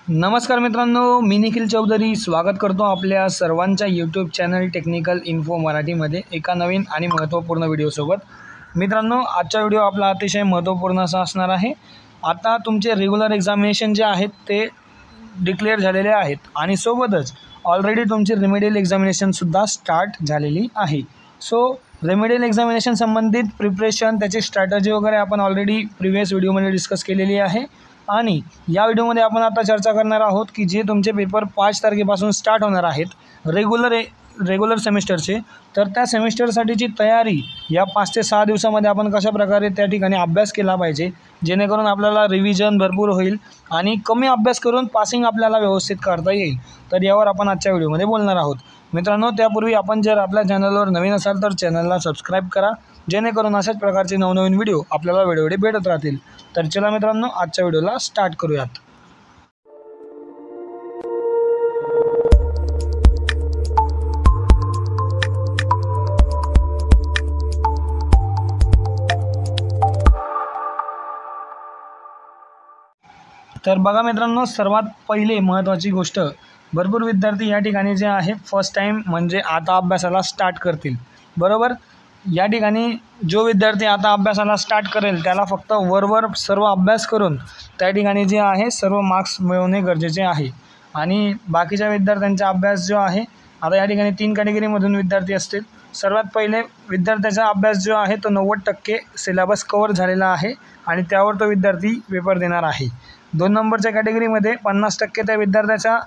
नमस्कार मित्रांनो, मी निखिल चौधरी स्वागत करतो आपल्या सर्वांच्या यूट्यूब चॅनल टेक्निकल इन्फो मराठीमध्ये एका नवीन आणि महत्त्वपूर्ण व्हिडिओसोबत। मित्रांनो, आजचा व्हिडिओ आपला अतिशय महत्त्वपूर्ण असा असणार आहे। आता तुमचे रेग्युलर एक्झामिनेशन जे आहेत ते डिक्लेअर झालेले आहेत आणि सोबतच ऑलरेडी तुमची रेमेडियल एक्झामिनेशनसुद्धा स्टार्ट झालेली आहे। सो रेमेडियल एक्झामिनेशन संबंधित प्रिपरेशन, त्याची स्ट्रॅटजी वगैरे आपण ऑलरेडी प्रिव्हियस व्हिडिओमध्ये डिस्कस केलेली आहे आणि या व्हिडिओमध्ये आपण आता चर्चा करणार आहोत की जे तुमचे पेपर 5 तारखेपासून स्टार्ट होणार आहेत रेग्युलर सेमिस्टरचे, तर त्या सेमिस्टरसाठीची तयारी या 5 ते 6 दिवसामध्ये आपण कशा प्रकारे त्या ठिकाणी अभ्यास केला पाहिजे जेणेकरून आपल्याला रिव्हिजन भरपूर होईल आणि कमी अभ्यास करून पासिंग आपल्याला व्यवस्थित करता येईल। तर यावर आपण आजच्या व्हिडिओमध्ये बोलणार आहोत। मित्रांनो, त्यापूर्वी आपण जर आपल्या चॅनलवर नवीन असाल तर चॅनलला सबस्क्राईब करा जेणेकरून अशाच प्रकारचे नवनवीन व्हिडिओ आपल्याला वेळोवेळी भेटत राहतील। तर चला मित्रांनो, आजच्या व्हिडिओला स्टार्ट करूयात। तर बघा मित्रांनो, सर्वात पहिले महत्त्वाची गोष्ट, भरपूर विद्यार्थी या ठिकाणी जे आहे फर्स्ट टाइम म्हणजे आता अभ्यासाला स्टार्ट करतील, बरोबर। या ठिकाणी जो विद्यार्थी आता अभ्यासाला स्टार्ट करेल त्याला फक्त वरवर सर्व अभ्यास करून त्या ठिकाणी जे आहे सर्व मार्क्स मिळवणे गरजेचे आहे आणि बाकीच्या विद्यार्थ्यांचा अभ्यास जो आहे, आता या ठिकाणी 3 कॅटेगरीमधून विद्यार्थी असतील। सर्वात पहिले विद्यार्थ्याचा अभ्यास जो आहे तो 90% सिलेबस कव्हर झालेला आहे आणि त्यावर तो विद्यार्थी पेपर देणार आहे। 2 नंबरच्या कॅटेगरीमध्ये 50% त्या विद्यार्थ्याचा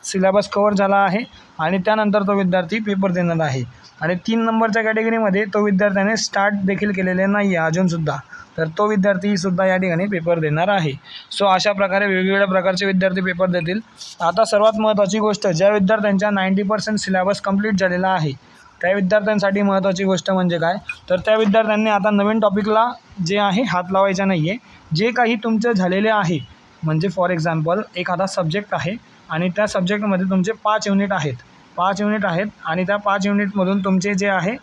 सिलेबस कव्हर झाला आहे आणि त्यानंतर तो विद्यार्थी पेपर देणार आहे आणि 3 नंबरच्या कॅटेगरीमध्ये तो विद्यार्थ्याने स्टार्ट देखील केलेले नाही आहे अजूनसुद्धा, तर तो विद्यार्थीसुद्धा या ठिकाणी पेपर देणार आहे। सो अशा प्रकारे वेगवेगळ्या प्रकारचे विद्यार्थी पेपर देतील। आता सर्वात महत्त्वाची गोष्ट, ज्या विद्यार्थ्यांचा 90% सिलेबस कंप्लीट झालेला आहे त्या विद्यार्थ्यांसाठी महत्त्वाची गोष्ट म्हणजे काय, तर त्या विद्यार्थ्यांनी आता नवीन टॉपिकला जे आहे हात लावायचा नाही आहे। जे काही तुमचं झालेले आहे, म्हणजे फॉर एक्झाम्पल एखादा सब्जेक्ट आहे आणि त्या सब्जेक्टमध्ये तुमचे 5 युनिट आहेत आणि त्या 5 युनिटमधून तुमचे जे आहे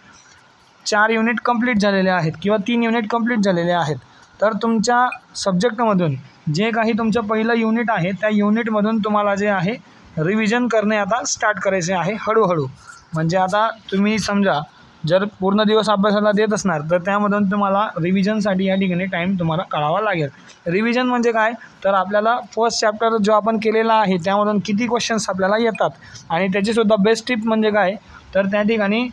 4 युनिट कंप्लीट झालेले आहेत किंवा 3 युनिट कंप्लीट झालेले आहेत, तर तुमच्या सब्जेक्टमधून जे काही तुमचं पहिलं युनिट आहे त्या युनिटमधून तुम्हाला जे आहे रिव्हिजन करणे आता स्टार्ट करायचे आहे हळूहळू। म्हणजे आता तुम्ही समजा जर पूर्ण दिवस अभ्यासाला देत असणार तर त्यामधून तुम्हाला रिव्हिजनसाठी या ठिकाणी टाईम तुम्हाला काढावा लागेल। रिव्हिजन म्हणजे काय, तर आपल्याला फर्स्ट चॅप्टर जो आपण केलेला आहे त्यामधून किती क्वेश्चन्स आपल्याला येतात आणि त्याचीसुद्धा बेस्ट टिप म्हणजे काय, तर त्या ठिकाणी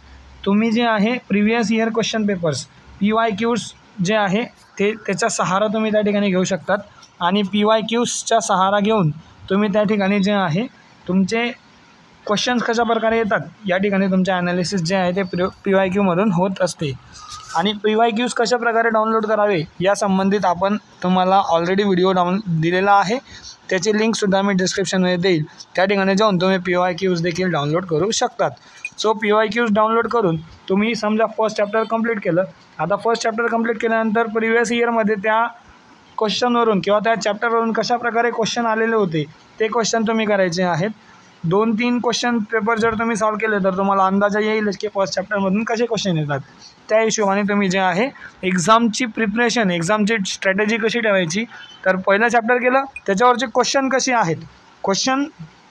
तुम्ही जे आहे previous year question papers PYQs जे आहे ते त्याचा सहारा तुम्ही त्या ठिकाणी घेऊ शकतात आणि PYQsचा सहारा घेऊन तुम्ही त्या ठिकाणी जे आहे तुमचे क्वेश्चन्स कशा प्रकारे येतात या ठिकाणी तुमचे ॲनालिसिस जे आहे ते PYQमधून होत असते। आणि PYQs कशा प्रकारे डाउनलोड करावे या संबंधित आपण तुम्हाला ऑलरेडी व्हिडिओ दिलेला आहे, त्याची लिंकसुद्धा मी डिस्क्रिप्शनमध्ये देईल। त्या ठिकाणी जाऊन तुम्ही PYQs देखील डाउनलोड करू शकतात। सो PYQs डाउनलोड करून तुम्ही समजा फर्स्ट चॅप्टर कंप्लीट केलं। आता फर्स्ट चॅप्टर कंप्लीट केल्यानंतर प्रिव्हियस इयरमध्ये त्या क्वेश्चनवरून किंवा त्या चॅप्टरवरून कशा प्रकारे क्वेश्चन आलेले होते ते क्वेश्चन तुम्ही करायचे आहेत। 2-3 क्वेश्चन पेपर जर तुम्ही सॉल्व केले तर तुम्हाला अंदाजा येईल की फर्स्ट चॅप्टरमधून कसे क्वेश्चन येतात। त्या हिशोबाने तुम्ही जे आहे एक्झामची प्रिपरेशन, एक्झामची स्ट्रॅटेजी कशी ठेवायची, तर पहिलं चॅप्टर केलं त्याच्यावरचे क्वेश्चन कसे आहेत, क्वेश्चन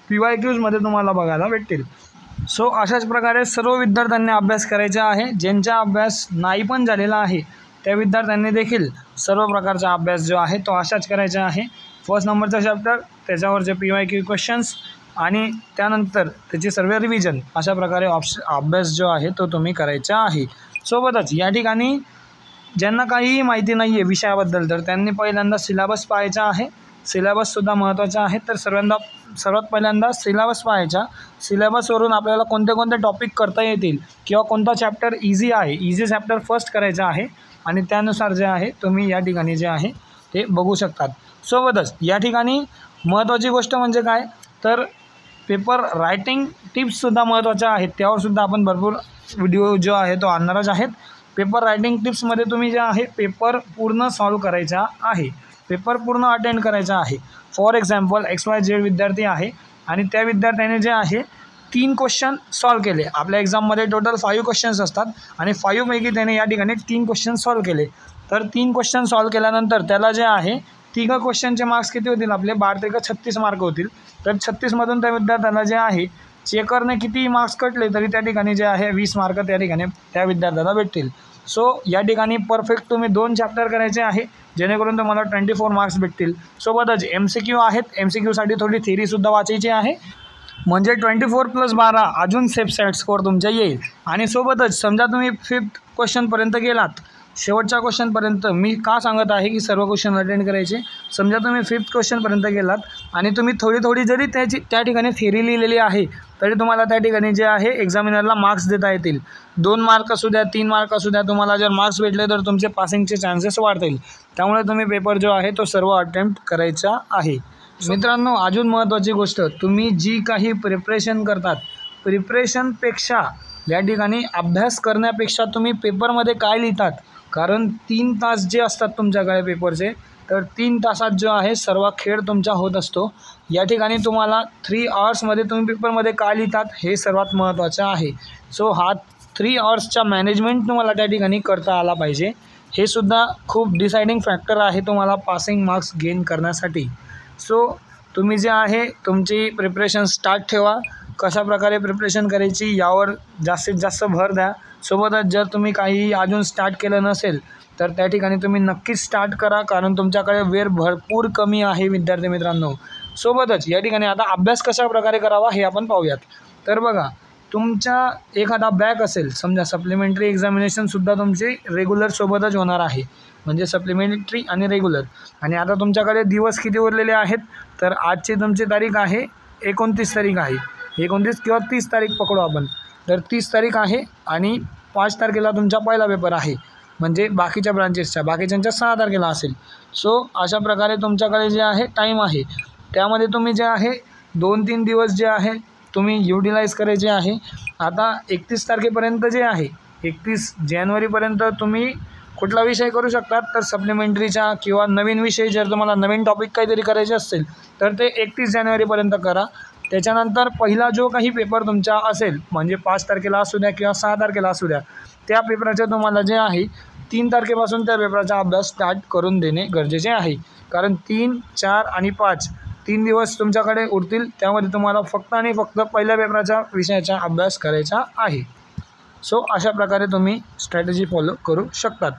PYQsमध्ये तुम्हाला बघायला भेटतील। सो अशाच प्रकारे सर्व विद्यार्थ्यांनी अभ्यास करायचा आहे। ज्यांचा अभ्यास नाही पण झालेला आहे त्या विद्यार्थ्यांनी देखील सर्व प्रकारचा अभ्यास जो आहे तो असाच करायचा आहे। फर्स्ट नंबरचा चॅप्टर, त्याच्यावरचे PYQ क्वेश्चन्स आणि त्यानंतर त्याची सर्व रिव्हिजन, अशा प्रकारे अभ्यास जो आहे तो तुम्ही करायचा आहे। सोबतच या ठिकाणी ज्यांना काहीही माहिती नाही आहे विषयाबद्दल तर त्यांनी पहिल्यांदा सिलेबस पाहायचा आहे। सिलेबससुद्धा महत्त्वाचा आहे, तर सर्वात पहिल्यांदा सिलेबस पाहायचा। सिलेबसवरून आपल्याला कोणते कोणते टॉपिक करता येतील किंवा कोणता चॅप्टर इझी आहे, इझी चॅप्टर फर्स्ट करायचा आहे आणि त्यानुसार जे आहे तुम्ही या ठिकाणी जे आहे ते बघू शकतात। सोबतच या ठिकाणी महत्त्वाची गोष्ट म्हणजे काय, तर पेपर रायटिंग टिप्ससुद्धा महत्त्वाच्या आहेत, त्यावरसुद्धा आपण भरपूर व्हिडिओ जो आहे तो आणणारच आहेत। पेपर रायटिंग टिप्समध्ये तुम्ही जे आहे पेपर पूर्ण सॉल्व करायचा आहे, पेपर पूर्ण अटेंड करायचा आहे। फॉर एक्झाम्पल XYZ विद्यार्थी आहे आणि त्या विद्यार्थ्याने जे आहे 3 क्वेश्चन सॉल्व केले। आपल्या एक्झाममध्ये टोटल 5 क्वेश्चन्स असतात आणि 5 पैकी त्याने या ठिकाणी 3 क्वेश्चन सॉल्व केले। तर 3 क्वेश्चन सॉल्व केल्यानंतर त्याला जे आहे तिघं क्वेश्चनचे मार्क्स किती होतील आपले 12 × 36 मार्क होतील. तर 36मधून त्या विद्यार्थ्याला जे आहे चेकरने किती मार्क्स कटले तरी त्या ठिकाणी जे आहे 20 मार्क त्या ठिकाणी त्या विद्यार्थ्याला भेटतील. सो या ठिकाणी परफेक्ट तुम्ही 2 चॅप्टर करायचे आहे जेणेकरून तुम्हाला 24 मार्क्स भेटतील. सोबतच MCQ आहेत, MCQसाठी थोडी थिअरीसुद्धा वाचायची आहे म्हणजे 24 + 12 अजून सेफ साईड स्कोअर तुमच्या येईल. आणि सोबतच समजा तुम्ही 5th क्वेश्चनपर्यंत गेलात, शेवटच्या क्वेश्चनपर्यंत मी का सांगत आहे की सर्व क्वेश्चन अटेंड करायचे. समजा तुम्ही 5th क्वेश्चनपर्यंत गेलात आणि तुम्ही थोडी जरी त्या ठिकाणी थिअरी लिहिलेली आहे तरी तुम्हाला त्या ठिकाणी जे आहे एक्झामिनरला मार्क्स देता येतील. 2 मार्क असू द्या, 3 मार्क असू द्या, तुम्हाला जर मार्क्स भेटले तर तुमचे पासिंगचे चान्सेस वाढतील. त्यामुळे तुम्ही पेपर जो आहे तो सर्व अटेम्प्ट करायचा आहे. मित्रांनो, अजून महत्त्वाची गोष्ट, तुम्ही जी काही प्रिपरेशन करतात, प्रिपरेशनपेक्षा या ठिकाणी अभ्यास करण्यापेक्षा तुम्ही पेपरमध्ये काय लिहितात, कारण 3 तास जे असतात तुमच्याकडे पेपरचे, तर 3 तासात जो आहे सर्व खेळ तुमचा होत असतो. या ठिकाणी तुम्हाला 3 आवर्समध्ये तुम्ही पेपरमध्ये काय लिहितात हे सर्वात महत्त्वाचं आहे. सो हा 3 आवर्सचा मॅनेजमेंट तुम्हाला त्या ठिकाणी करता आला पाहिजे. हे सुद्धा खूप डिसाइडिंग फॅक्टर आहे तुम्हाला पासिंग मार्क्स गेन करण्यासाठी. सो तुम्ही जे आहे तुमची प्रिपरेशन स्टार्ट ठेवा. कशाप्रकारे प्रिपरेशन करायची यावर जास्तीत जास्त भर द्या. सोबतच जर तुम्ही काही अजून स्टार्ट केलं नसेल तर त्या ठिकाणी तुम्ही नक्कीच स्टार्ट करा, कारण तुमच्याकडे वेळ भरपूर कमी आहे विद्यार्थी मित्रांनो. सोबतच या ठिकाणी आता अभ्यास कशाप्रकारे करावा हे आपण पाहूयात. तर बघा, तुमचा एखादा बॅक असेल, समजा सप्लिमेंटरी एक्झामिनेशनसुद्धा तुमची रेग्युलर सोबतच होणार आहे, म्हणजे सप्लिमेंटरी आणि रेग्युलर. आणि आता तुमच्याकडे दिवस किती उरलेले आहेत, तर आजची तुमची तारीख आहे 29 तारीख आहे, 29 किंवा 30 तारीख पकडू आपण. तर 30 तारीख आहे आणि 5 तारखेला तुमचा पहिला पेपर आहे, म्हणजे बाकीच्या ब्रांचेसच्या, बाकीच्यांच्या 6 तारखेला असेल. सो अशा प्रकारे तुमच्याकडे जे आहे टाईम आहे, त्यामध्ये तुम्ही जे आहे 2-3 दिवस जे आहे तुम्ही युटिलाइज करायचे आहे. आता 31 तारखेपर्यंत जे आहे, 31 जानेवारीपर्यंत तुम्ही कुठला विषय करू शकतात, तर सप्लिमेंटरीचा किंवा नवीन विषय जर तुम्हाला नवीन टॉपिक काहीतरी करायचे असतील तर ते 31 जानेवारीपर्यंत करा. त्याच्यानंतर पहिला जो काही पेपर तुमचा असेल, म्हणजे 5 तारखेला असू द्या किंवा 6 तारखेला असू द्या, त्या पेपराचे तुम्हाला जे आहे 3 तारखेपासून त्या पेपराचा अभ्यास स्टार्ट करून देणे गरजेचे आहे. कारण 3, 4 आणि 5 3 दिवस तुमच्याकडे उरतील, त्यामध्ये तुम्हाला फक्त आणि फक्त पहिल्या पेपराच्या विषयाचा अभ्यास करायचा आहे. सो अशा प्रकारे तुम्ही स्ट्रॅटेजी फॉलो करू शकतात.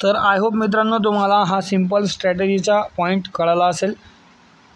तर आय होप मित्रांनो तुम्हाला हा सिंपल स्ट्रॅटेजीचा पॉईंट कळाला असेल.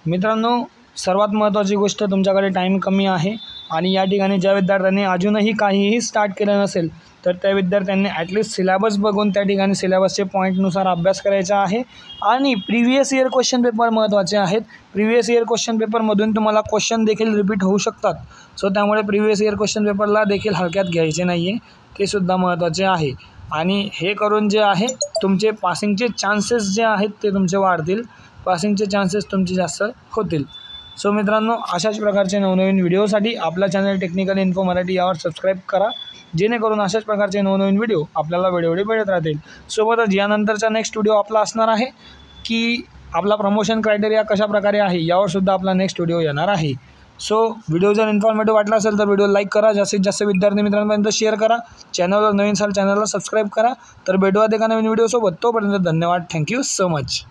मित्रांनो, सर्वात महत्त्वाची गोष्ट, तुमच्याकडे टाईम कमी आहे आणि या ठिकाणी ज्या विद्यार्थ्यांनी अजूनही काहीही स्टार्ट केलं नसेल तर त्या विद्यार्थ्यांनी ॲटलिस्ट सिलेबस बघून त्या ठिकाणी सिलेबसचे पॉईंटनुसार अभ्यास करायचा आहे. आणि प्रिव्हियस इयर क्वेश्चन पेपर महत्त्वाचे आहेत. प्रिव्हियस इयर क्वेश्चन पेपरमधून तुम्हाला क्वेश्चन देखील रिपीट होऊ शकतात. सो त्यामुळे प्रिव्हियस इयर क्वेश्चन पेपरला देखील हलक्यात घ्यायचे नाही आहे, ते सुद्धा महत्त्वाचे आहे. आणि हे करून जे आहे तुमचे पासिंगचे चान्सेस जे आहेत ते तुमचे वाढतील, पासिंगचे चान्सेस तुमचे जास्त होतील. सो मित्रांनो, अशाच प्रकारचे नवनवीन व्हिडिओसाठी आपला चॅनल टेक्निकल इन्फो मराठी यावर सबस्क्राईब करा, जेणेकरून अशाच प्रकारचे नवनवीन व्हिडिओ आपल्याला वेळोवेळी मिळत राहतील. सोबतच यानंतरचा नेक्स्ट व्हिडिओ आपला असणार आहे की आपला प्रमोशन क्रायटेरिया कशाप्रकारे आहे यावरसुद्धा आपला नेक्स्ट व्हिडिओ येणार आहे. सो व्हिडिओ जर इन्फॉर्मेटिव्ह वाटला असेल तर व्हिडिओ लाईक करा, जास्तीत जास्त विद्यार्थी मित्रांपर्यंत शेअर करा, चॅनलवर नवीन असाल चॅनलला सबस्क्राईब करा. तर भेटूयात एका नवीन व्हिडिओसोबत. तोपर्यंत धन्यवाद. Thank you so much.